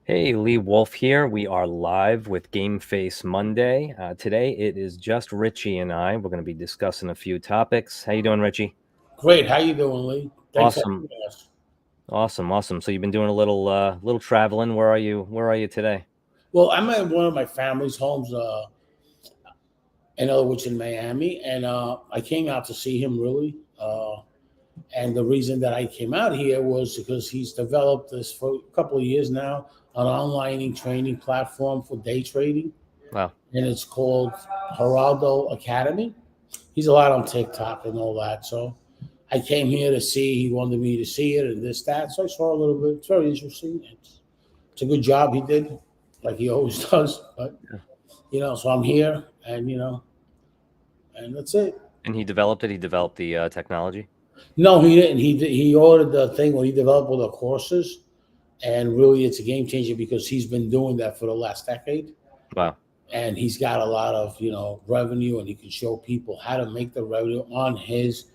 Hey, Lee Wolf here. We are live with Game Face Monday. Today it is just Richie and I. We're going to be discussing a few topics. How you doing, Richie? Great. How you doing, Lee? Thanks for Awesome, having us. awesome. So you've been doing a little traveling. Where are you? Where are you today? Well, I'm at one of my family's homes, in other words, in Miami, and I came out to see him really. And the reason that I came out here was because he's developed this for a couple of years now, an online training platform for day trading, Wow. and it's called Geraldo Academy. He's a lot on TikTok and all that. So I came here to see. He wanted me to see it and this that. So I saw a little bit. It's very interesting. It's a good job he did, like he always does. But Yeah. so I'm here, and and that's it. And he developed it. He developed the technology. No, he didn't. He ordered the thing where he developed all the courses, and really, it's a game changer because he's been doing that for the last decade, Wow. and he's got a lot of revenue, and he can show people how to make the revenue on his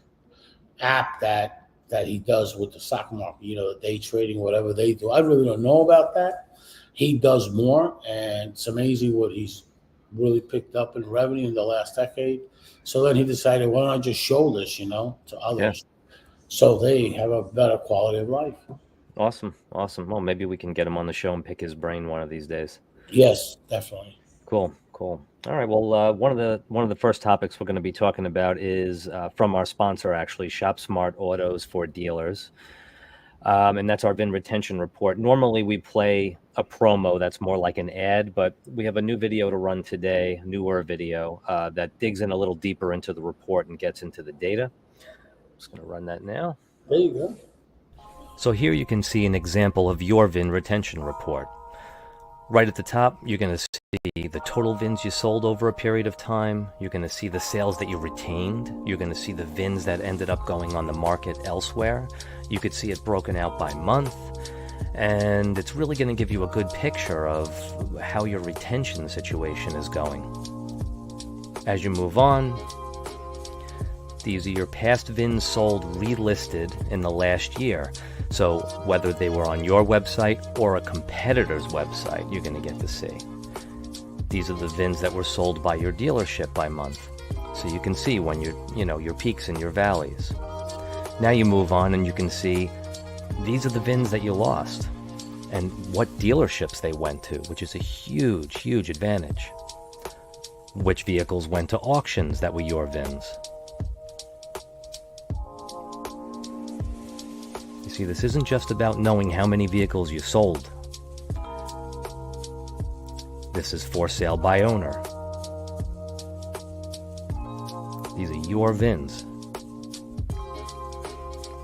app that he does with the stock market. The day trading, whatever they do. I really don't know about that. He does more, and it's amazing what he's really picked up in revenue in the last decade. So then he decided, why don't I just show this, to Yeah. others, so they have a better quality of life. Awesome. Well, maybe we can get him on the show and pick his brain one of these days. Yes, definitely. Cool. All right. Well, one of the first topics we're going to be talking about is from our sponsor, actually, Shop Smart Autos for Dealers, and that's our Vin Retention Report. Normally, we play a promo that's more like an ad, but we have a new video to run today, newer video that digs in a little deeper into the report and gets into the data. I'm just going to run that now. There you go. So here you can see an example of your Vin Retention Report. Right at the top, you're going to see the total VINs you sold over a period of time. You're going to see the sales that you retained. You're going to see the VINs that ended up going on the market elsewhere. You could see it broken out by month. And it's really going to give you a good picture of how your retention situation is going. As you move on, these are your past VINs sold relisted in the last year. So whether they were on your website or a competitor's website, you're going to get to see. These are the VINs that were sold by your dealership by month. So you can see when your peaks and your valleys. Now you move on and you can see these are the VINs that you lost and what dealerships they went to, which is a huge advantage. Which vehicles went to auctions that were your VINs. See, this isn't just about knowing how many vehicles you sold. This is for sale by owner. These are your VINs.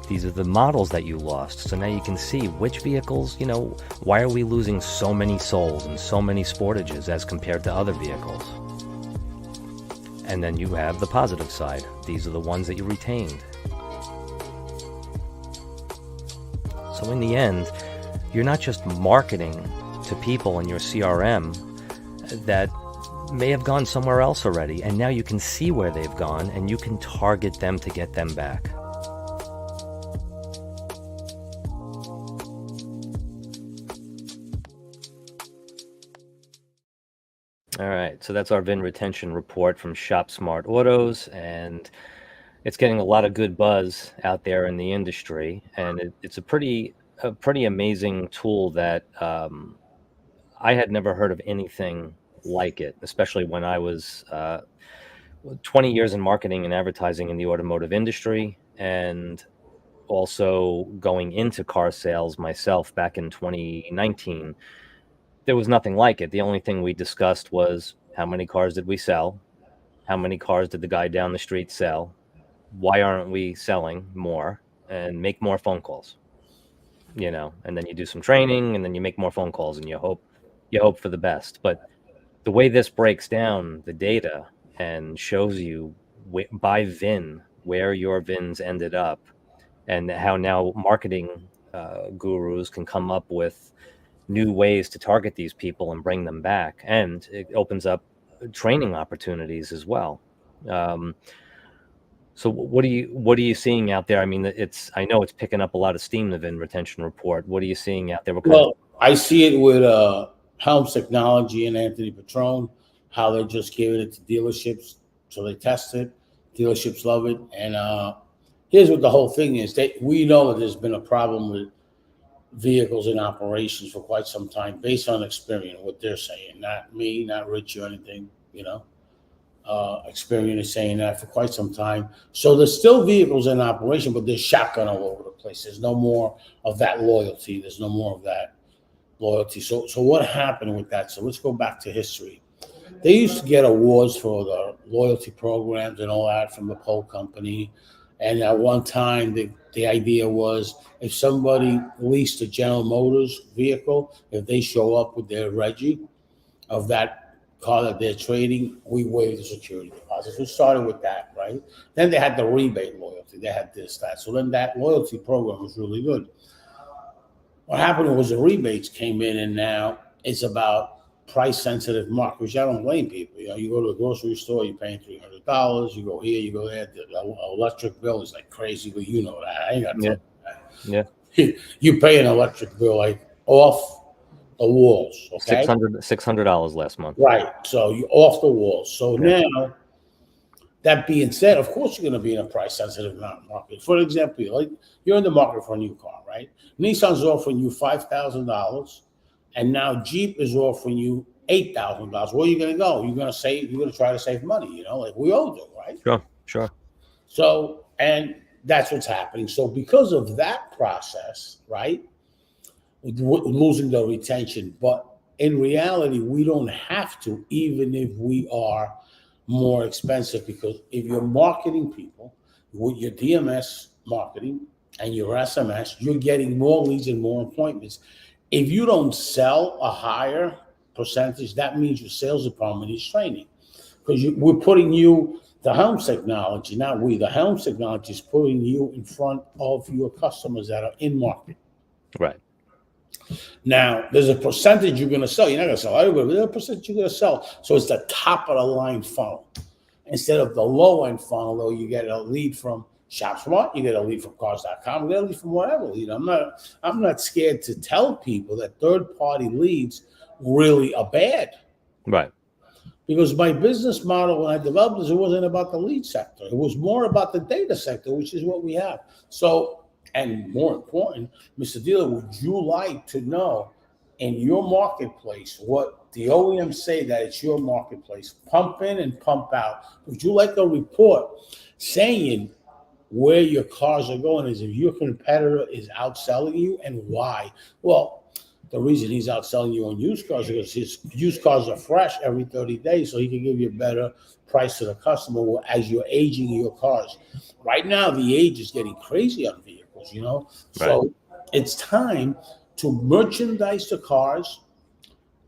These are the models that you lost. So now you can see which vehicles, why are we losing so many souls and so many sportages as compared to other vehicles? And then you have the positive side. These are the ones that you retained. So in the end, you're not just marketing to people in your CRM that may have gone somewhere else already, and now you can see where they've gone, and you can target them to get them back. All right, so that's our VIN Retention Report from Shop Smart Autos, and it's getting a lot of good buzz out there in the industry, and it's a pretty amazing tool that I had never heard of anything like it, especially when I was 20 years in marketing and advertising in the automotive industry, and also going into car sales myself back in 2019. There was nothing like it. The only thing we discussed was how many cars did we sell? How many cars did the guy down the street sell? Why aren't we selling more and make more phone calls? And then you do some training and then you make more phone calls and you hope for the best. But the way this breaks down the data and shows you by VIN where your VINs ended up and how now marketing gurus can come up with new ways to target these people and bring them back. And it opens up training opportunities as well. So what are you seeing out there? I mean, I know it's picking up a lot of steam, the Vin Retention Report. What are you seeing out there? What kind of Well, I see it with Helms Technology and Anthony Petrone, how they're just giving it to dealerships, so they test it. Dealerships love it, and here's what the whole thing is: we know that there's been a problem with vehicles in operations for quite some time, based on experience. What they're saying, not me, not Richie or anything, you know. Experience is saying that for quite some time. So there's still vehicles in operation, but there's shotgun all over the place. There's no more of that loyalty. There's no more of that loyalty. So what happened with that? So let's go back to history. They used to get awards for the loyalty programs and all that from the Poll Company. And at one time, the idea was if somebody leased a General Motors vehicle, if they show up with their Reggie of that car that they're trading, we waive the security deposits. We started with that, right? Then they had the rebate loyalty. They had this, that. So then that loyalty program was really good. What happened was the rebates came in, and now it's about price-sensitive market, which I don't blame people. You know, you go to a grocery store, you're paying $300. You go here, you go there. The electric bill is like crazy, but you know that. I ain't got to tell you that. Yeah. You pay an electric bill like off the walls, okay? $600 last month. Right. So you're off the walls. So now, that being said, of course you're going to be in a price-sensitive market. For example, like you're in the market for a new car, right? Nissan's offering you $5,000, and now Jeep is offering you $8,000. Where are you going to go? You're going to save. You're going to try to save money. You know, like we all do, right? Sure. So, and that's what's happening. So because of that process, right? Losing the retention, but in reality, we don't have to, even if we are more expensive, because if you're marketing people with your DMS marketing and your SMS, you're getting more leads and more appointments. If you don't sell a higher percentage, that means your sales department is training, because we're putting you, the Helms technology, not we, the Helms technology is putting you in front of your customers that are in market. Right. Now, there's a percentage you're going to sell. You're not going to sell everybody, but there's a percentage you're going to sell. So it's the top of the line funnel. Instead of the low end funnel, though, you get a lead from ShopSmart, you get a lead from Cars.com, you get a lead from whatever. You know, I'm not scared to tell people that third party leads really are bad. Right. Because my business model when I developed this, it wasn't about the lead sector. It was more about the data sector, which is what we have. So, and more important, Mr. Dealer, would you like to know in your marketplace what the OEMs say that it's your marketplace? Pump in and pump out. Would you like a report saying where your cars are going, is if your competitor is outselling you and why? Well, the reason he's outselling you on used cars is because his used cars are fresh every 30 days, so he can give you a better price to the customer as you're aging your cars. Right now, the age is getting crazy on vehicles, you know? So it's time to merchandise the cars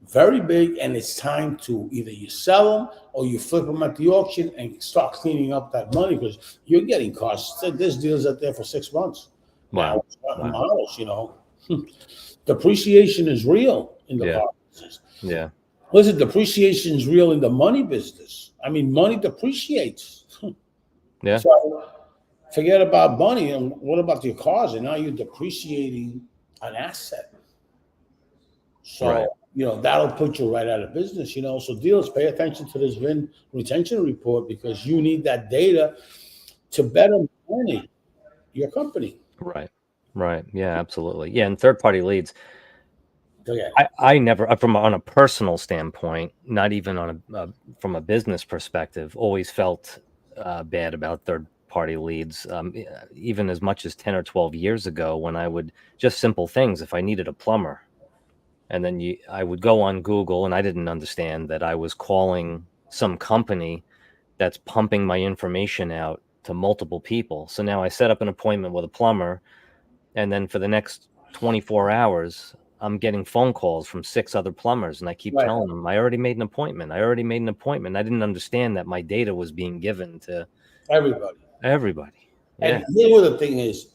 very big, and it's time to either you sell them or you flip them at the auction and start cleaning up that money, because you're getting cars. There's deals out there for 6 months. Wow. Models, you know. Depreciation is real in the car business. Yeah. Listen, depreciation is real in the money business. I mean, money depreciates. Yeah. So forget about money, and what about your cars? And now you're depreciating an asset. So, you know, that'll put you right out of business, you know. So dealers, pay attention to this Vin Retention Report, because you need that data to better manage your company. Right. Yeah, absolutely. Yeah, and third-party leads. Okay. I never, on a personal standpoint, not even on from a business perspective, always felt bad about third-party leads. Even as much as 10 or 12 years ago, when I would just simple things, if I needed a plumber, and then I would go on Google, and I didn't understand that I was calling some company that's pumping my information out to multiple people. So now I set up an appointment with a plumber, and then for the next 24 hours, I'm getting phone calls from 6 other plumbers, and I keep telling them, I already made an appointment. I didn't understand that my data was being given to everybody. Yeah. And here's the thing is,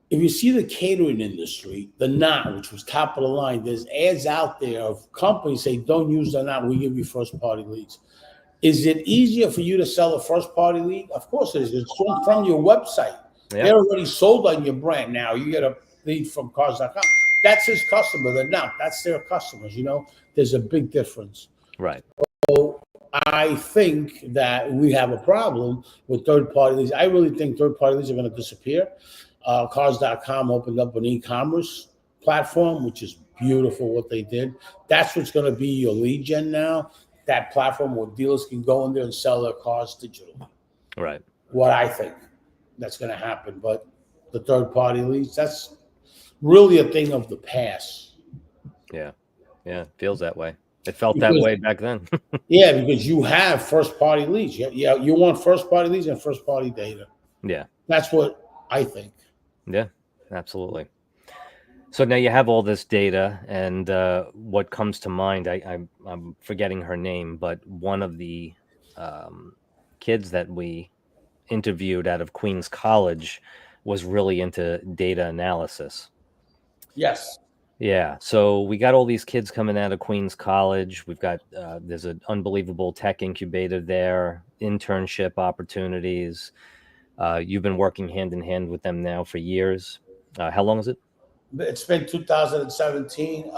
if you see the catering industry, the Knot, which was top of the line, there's ads out there of companies saying, don't use the Knot, we give you first party leads. Is it easier for you to sell a first party lead? Of course it is. It's from your website. Yeah. They're already sold on your brand. Now you get a lead from cars.com. That's his customer. They're not. That's their customers. There's a big difference. Right. So I think that we have a problem with third party leads. I really think third party leads are going to disappear. Cars.com opened up an e-commerce platform, which is beautiful what they did. That's what's going to be your lead gen now. That platform where dealers can go in there and sell their cars digitally. Right. What I think that's going to happen. But the third party leads, that's really a thing of the past. Yeah. Yeah. Feels that way. It felt that way back then. Yeah, because you have first party leads. Yeah, you want first party leads and first party data. Yeah. That's what I think. Yeah, absolutely. So now you have all this data, and what comes to mind, I'm forgetting her name, but one of the kids that we interviewed out of Queens College was really into data analysis. Yes. Yeah, so we got all these kids coming out of Queens College. We've got there's an unbelievable tech incubator there, internship opportunities. You've been working hand in hand with them now for years. How long is it? It's been 2017.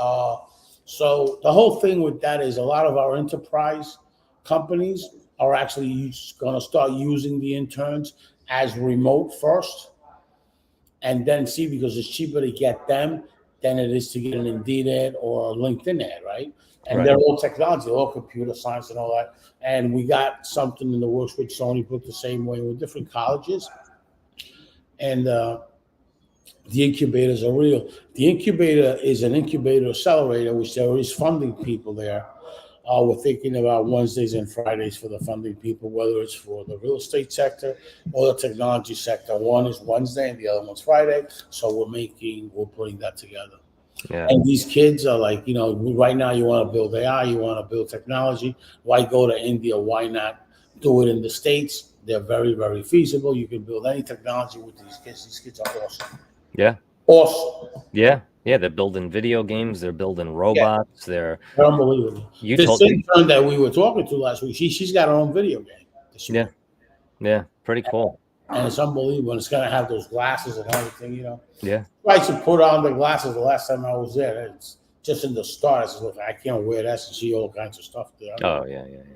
So the whole thing with that is a lot of our enterprise companies are actually going to start using the interns as remote first, and then see, because it's cheaper to get them than it is to get an Indeed ad or a LinkedIn ad, right? And Right. they're all technology, all computer science and all that. And we got something in the works with Sony, put the same way with different colleges. And the incubators are real. The incubator is an incubator accelerator, which there is funding people there. We're thinking about Wednesdays and Fridays for the funding people, whether it's for the real estate sector or the technology sector. One is Wednesday and the other one's Friday. So we're putting that together. Yeah. And these kids are like, right now you want to build AI, you want to build technology. Why go to India? Why not do it in the States? They're very, very feasible. You can build any technology with these kids. These kids are awesome. Yeah. Awesome. Yeah. Yeah. They're building video games. They're building robots. They're unbelievable. This intern that we were talking to last week, she's got her own video game. Yeah. Yeah. Pretty cool. And it's unbelievable. And it's going to have those glasses and everything, Yeah. I should put on the glasses the last time I was there. It's just in the start. I said, look, I can't wear that and see all kinds of stuff there. Oh, yeah. Yeah. Yeah.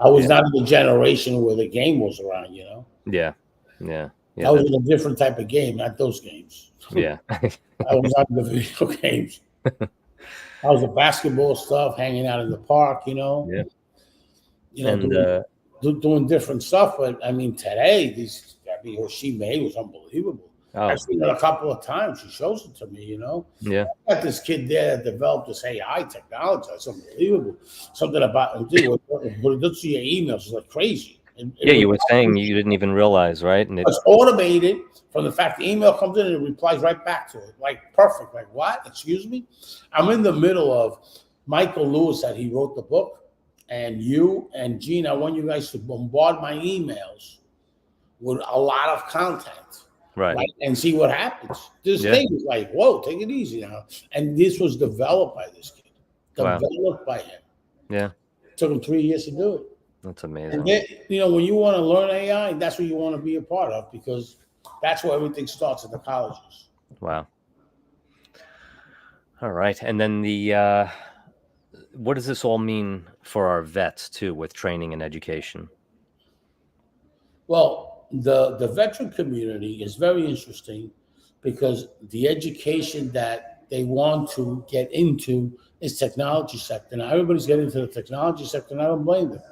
I was not in the generation where the game was around, Yeah. Yeah. Yeah. I was in a different type of game, not those games. Yeah. I was on the video games. I was the basketball stuff, hanging out in the park, Yeah. doing different stuff. But I mean, today, what she made was unbelievable. I've seen it a couple of times. She shows it to me, Yeah. I got this kid there that developed this AI technology. It's unbelievable. Something about it. But it does to your emails. It's like crazy. You were saying you didn't even realize, right? And it's automated from the fact the email comes in and it replies right back to it. Like perfect. Like what? Excuse me? I'm in the middle of Michael Lewis that he wrote the book, and you and Gene, I want you guys to bombard my emails with a lot of content. Right. And see what happens. This thing is like, whoa, take it easy now. And this was developed by this kid. Developed by him. Yeah. It took him 3 years to do it. That's amazing. And then, when you want to learn AI, that's what you want to be a part of, because that's where everything starts at the colleges. Wow. All right. And then what does this all mean for our vets too, with training and education? Well, the veteran community is very interesting because the education that they want to get into is technology sector. Now everybody's getting into the technology sector, and I don't blame them.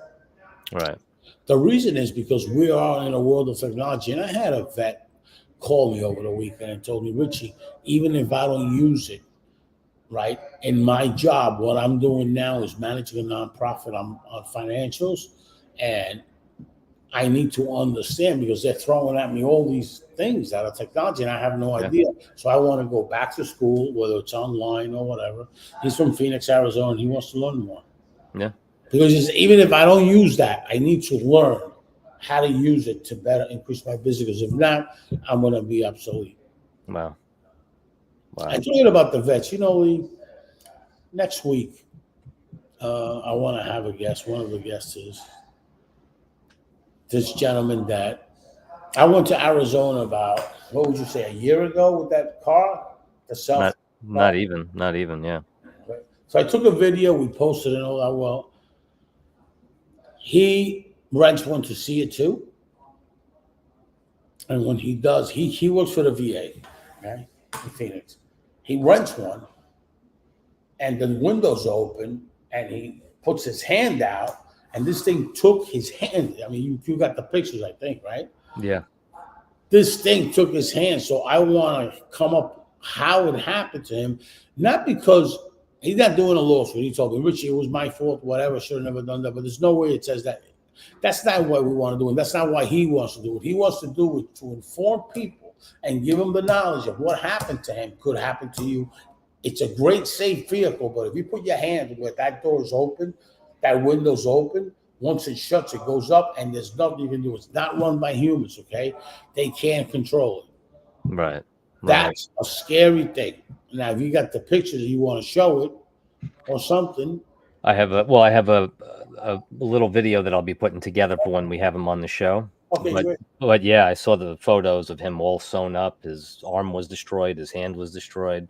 Right. The reason is because we are in a world of technology. And I had a vet call me over the weekend and told me, Richie, even if I don't use it, right, in my job, what I'm doing now is managing a nonprofit. I'm on financials, and I need to understand, because they're throwing at me all these things that are technology and I have no idea. So I want to go back to school, whether it's online or whatever. He's from Phoenix, Arizona, and he wants to learn more. Yeah. Because even if I don't use that, I need to learn how to use it to better increase my business. Because if not, I'm going to be obsolete. Wow. I'm talking about the vets. Lee, next week, I want to have a guest. One of the guests is this gentleman that I went to Arizona about, what would you say, a year ago with that car, the self. Not even. Yeah. So I took a video, we posted it all that. Well, he rents one to see it too. And when he does, he works for the VA, okay, in Phoenix. He rents one, and the window's open, and he puts his hand out, and this thing took his hand. I mean, you got the pictures, I think, right? Yeah. This thing took his hand. So I want to come up how it happened to him, not because he's not doing a lawsuit. He told me, Richie, it was my fault, whatever, should have never done that. But there's no way it says that. That's not what we want to do, and that's not why he wants to do it. He wants to do it to inform people and give them the knowledge of what happened to him could happen to you. It's a great, safe vehicle, but if you put your hand where that door is open, that window's open, once it shuts, it goes up, and there's nothing you can do. It's not run by humans, okay? They can't control it. Right. That's a scary thing. Now, if you got the pictures, you want to show it or something. I have a little video that I'll be putting together for when we have him on the show. Okay, great. But yeah, I saw the photos of him all sewn up. His arm was destroyed. His hand was destroyed.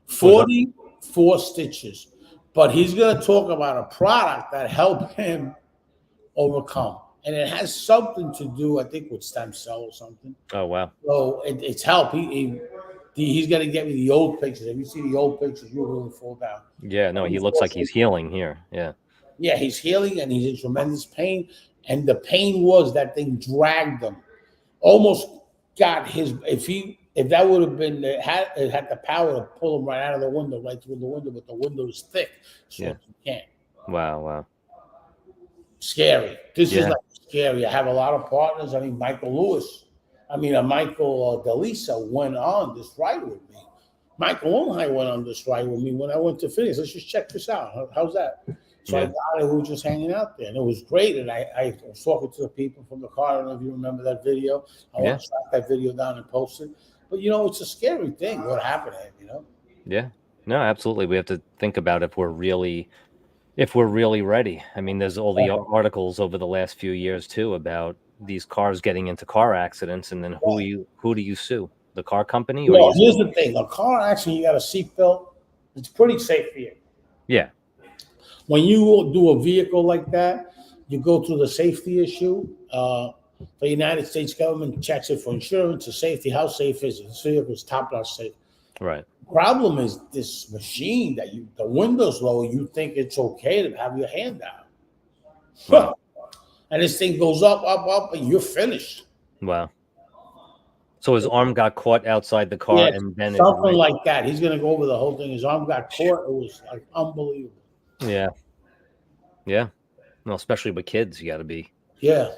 44 stitches. But he's going to talk about a product that helped him overcome. And it has something to do, I think, with stem cell or something. Oh, wow. So it's help. He's going to get me the old pictures. If you see the old pictures, you'll really fall down. Yeah, no, he looks like he's healing here. Yeah. Yeah, he's healing, and he's in tremendous pain. And the pain was that thing dragged him. Almost got his, if that would have been, it had the power to pull him right out of the window, right through the window, but the window is thick, so you can't. Wow. Scary. This is like scary. I have a lot of partners. I mean, Michael DeLisa went on this ride with me. Michael Onhai went on this ride with me when I went to Phoenix. Let's just check this out. How's that? So I got it. We were just hanging out there, and it was great. And I was talking to the people from the car. I don't know if you remember that video. I want to track that video down and post it. But, it's a scary thing what happened to him, Yeah. No, absolutely. We have to think about if we're really ready. I mean, there's all the articles over the last few years too about these cars getting into car accidents, and then who do you sue? The car company? Well, here's the thing: a car accident, you got a seatbelt. It's pretty safe for you. Yeah. When you do a vehicle like that, you go through the safety issue. The United States government checks it for insurance, the safety. How safe is it? This vehicle is top-notch safe. Right. Problem is this machine that the window's low, you think it's okay to have your hand down. Wow. And this thing goes up, and you're finished. Wow. So his arm got caught outside the car, and then something like that. He's gonna go over the whole thing. His arm got caught. It was like unbelievable. Yeah. Well, especially with kids, you got to be. Yeah.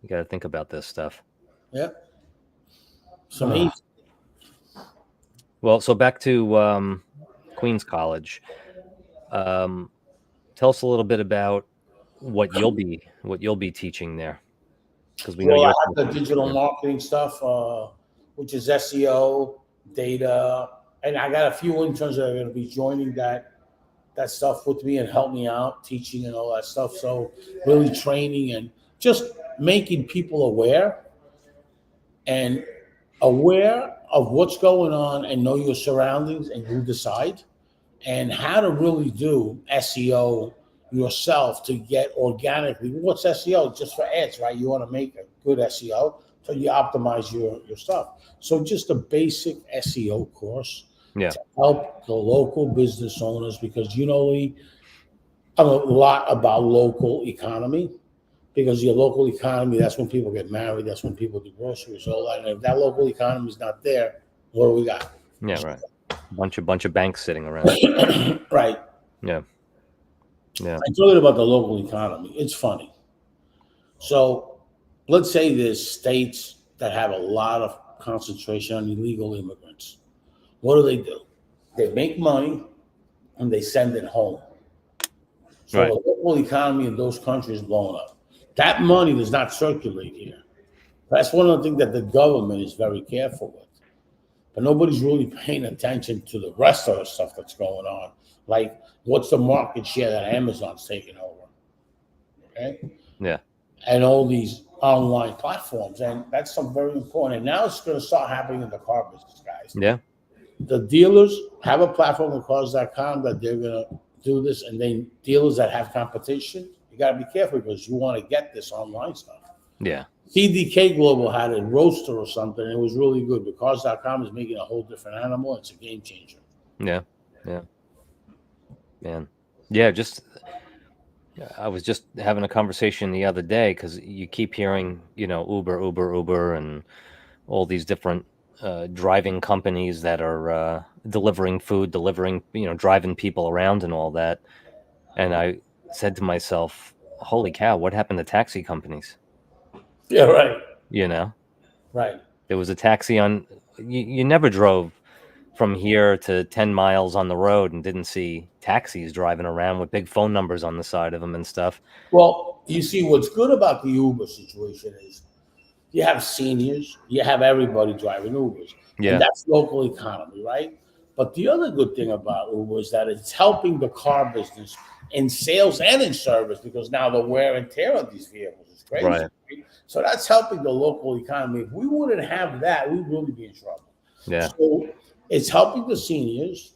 You got to think about this stuff. Yeah. So well, so back to Queens College. Tell us a little bit about what you'll be teaching there, because we know I have the digital marketing stuff, which is SEO, data, and I got a few interns that are going to be joining that stuff with me and help me out, teaching and all that stuff. So really training and just making people aware of what's going on and know your surroundings, and you decide, and how to really do SEO yourself to get organically. What's SEO? Just for ads, right? You want to make a good SEO, so you optimize your stuff. So just a basic SEO course to help the local business owners, because Lee, I'm a lot about local economy, because your local economy, that's when people get married, that's when people do groceries, all that. And if that local economy is not there, what do we got? Yeah, right. Bunch of banks sitting around. Right. Yeah. I told you about the local economy. It's funny. So let's say there's states that have a lot of concentration on illegal immigrants. What do? They make money and they send it home. So the local economy in those countries is blowing up. That money does not circulate here. That's one of the things that the government is very careful with. But nobody's really paying attention to the rest of the stuff that's going on. Like, what's the market share that Amazon's taking over? Okay? Yeah. and all these online platforms. And that's some very important. And now it's going to start happening in the car business, guys. Yeah. The dealers have a platform with cars.com that they're going to do this. And then dealers that have competition, you got to be careful because you want to get this online stuff. Yeah. CDK Global had a roaster or something. And it was really good. But cars.com is making a whole different animal. It's a game changer. Yeah. Yeah. Man. Yeah. I was just having a conversation the other day because you keep hearing, Uber, and all these different driving companies that are delivering food, driving people around and all that. And I said to myself, holy cow, what happened to taxi companies? Yeah, right. Right. Right. There was a taxi you never drove from here to 10 miles on the road and didn't see taxis driving around with big phone numbers on the side of them and stuff. Well, you see, what's good about the Uber situation is you have seniors, you have everybody driving Ubers, Yeah. and that's local economy, right? But the other good thing about Uber is that it's helping the car business in sales and in service because now the wear and tear of these vehicles is crazy. Right. So that's helping the local economy. If we wouldn't have that, we'd really be in trouble. Yeah. So it's helping the seniors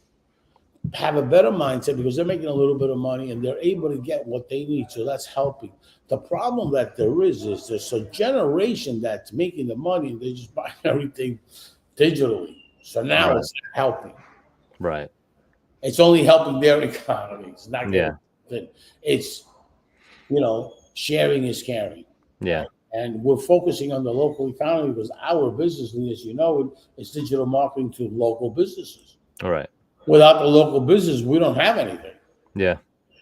have a better mindset because they're making a little bit of money and they're able to get what they need. So that's helping. The problem that there is there's a generation that's making the money and they're just buying everything digitally. So now Right. it's not helping. Right. It's only helping their economy. It's not Yeah. good. It's, sharing is caring. Yeah. And we're focusing on the local economy because our business, as you know, is digital marketing to local businesses. All right. Without the local business, we don't have anything. Yeah.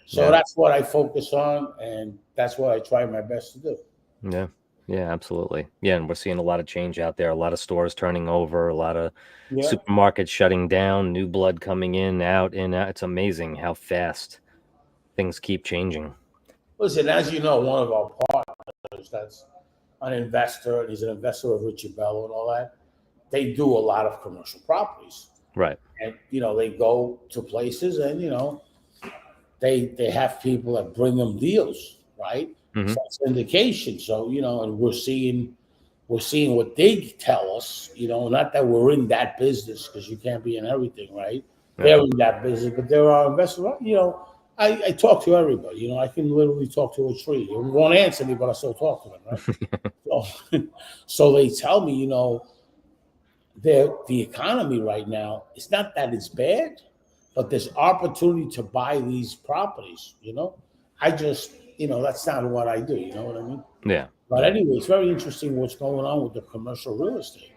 So Yeah. that's what I focus on, and that's what I try my best to do. Yeah. Yeah, absolutely. Yeah, and we're seeing a lot of change out there, a lot of stores turning over, a lot of Yeah. supermarkets shutting down, new blood coming in, out, in, out. It's amazing how fast things keep changing. Listen, as you know, one of our partners that's an investor, and he's an investor of Richie Bello and all that, they do a lot of commercial properties. Right. And, they go to places and, they have people that bring them deals, right? Mhm. So it's indication. So, and we're seeing what they tell us, not that we're in that business because you can't be in everything, right? Yeah. They're in that business, but there are investors, I talk to everybody, I can literally talk to a tree. It won't answer me, but I still talk to them, right? So they tell me, the economy right now, it's not that it's bad, but there's opportunity to buy these properties, I just, that's not what I do, you know what I mean? Yeah. But anyway, it's very interesting what's going on with the commercial real estate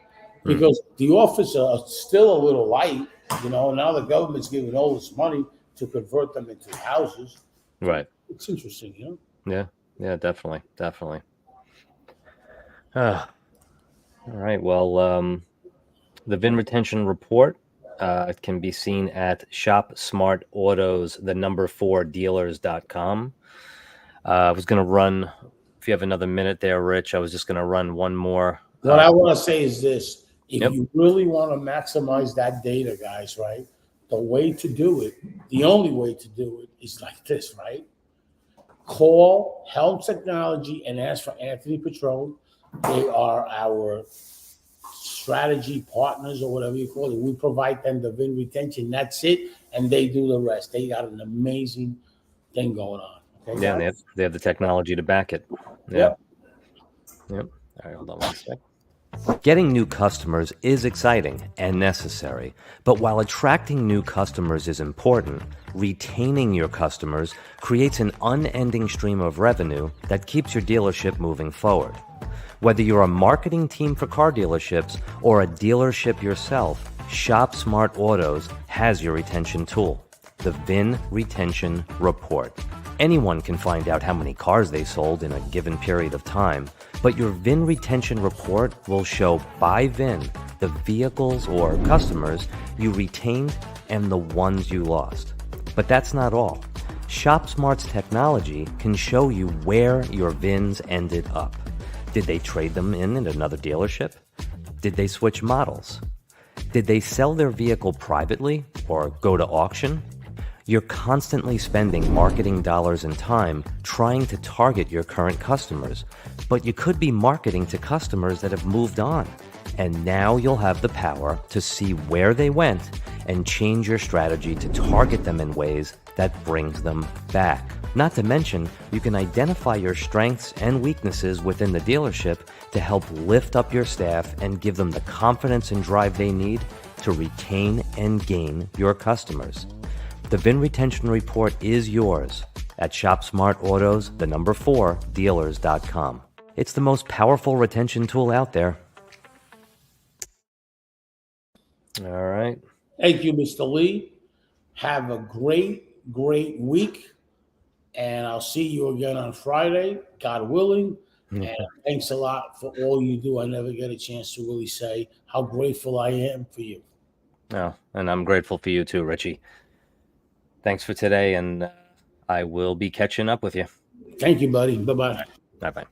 because the offices are still a little light, now the government's giving all this money to convert them into houses. Right. It's interesting, Yeah. Yeah, definitely. Definitely. All right. Well, the Vin Retention Report can be seen at ShopSmartAutos, the number 4 dealers.com. I was going to run, if you have another minute there, Rich, I was just going to run one more. What I want to say is this. If Yep. you really want to maximize that data, guys, right? The way to do it, the only way to do it is like this, right? Call Helm Technology and ask for Anthony Petrone. They are our strategy partners or whatever you call it. We provide them the VIN retention. That's it. And they do the rest. They got an amazing thing going on. Okay, Yeah, and they have the technology to back it. Yeah. Yep. All right, hold on one sec. Getting new customers is exciting and necessary, but while attracting new customers is important, retaining your customers creates an unending stream of revenue that keeps your dealership moving forward. Whether you're a marketing team for car dealerships or a dealership yourself, Shop Smart Autos has your retention tool, the VIN Retention Report. Anyone can find out how many cars they sold in a given period of time, but your VIN Retention Report will show by VIN the vehicles or customers you retained and the ones you lost. But that's not all. ShopSmart's technology can show you where your VINs ended up. Did they trade them in at another dealership? Did they switch models? Did they sell their vehicle privately or go to auction? You're constantly spending marketing dollars and time trying to target your current customers, but you could be marketing to customers that have moved on. And now you'll have the power to see where they went and change your strategy to target them in ways that brings them back. Not to mention, you can identify your strengths and weaknesses within the dealership to help lift up your staff and give them the confidence and drive they need to retain and gain your customers. The Vin Retention Report is yours at ShopSmartAutos, the number 4, dealers.com. It's the most powerful retention tool out there. All right. Thank you, Mr. Lee. Have a great, great week. And I'll see you again on Friday, God willing. And thanks a lot for all you do. I never get a chance to really say how grateful I am for you. Oh, and I'm grateful for you too, Richie. Thanks for today, and I will be catching up with you. Thank you, buddy. Bye-bye. Bye-bye.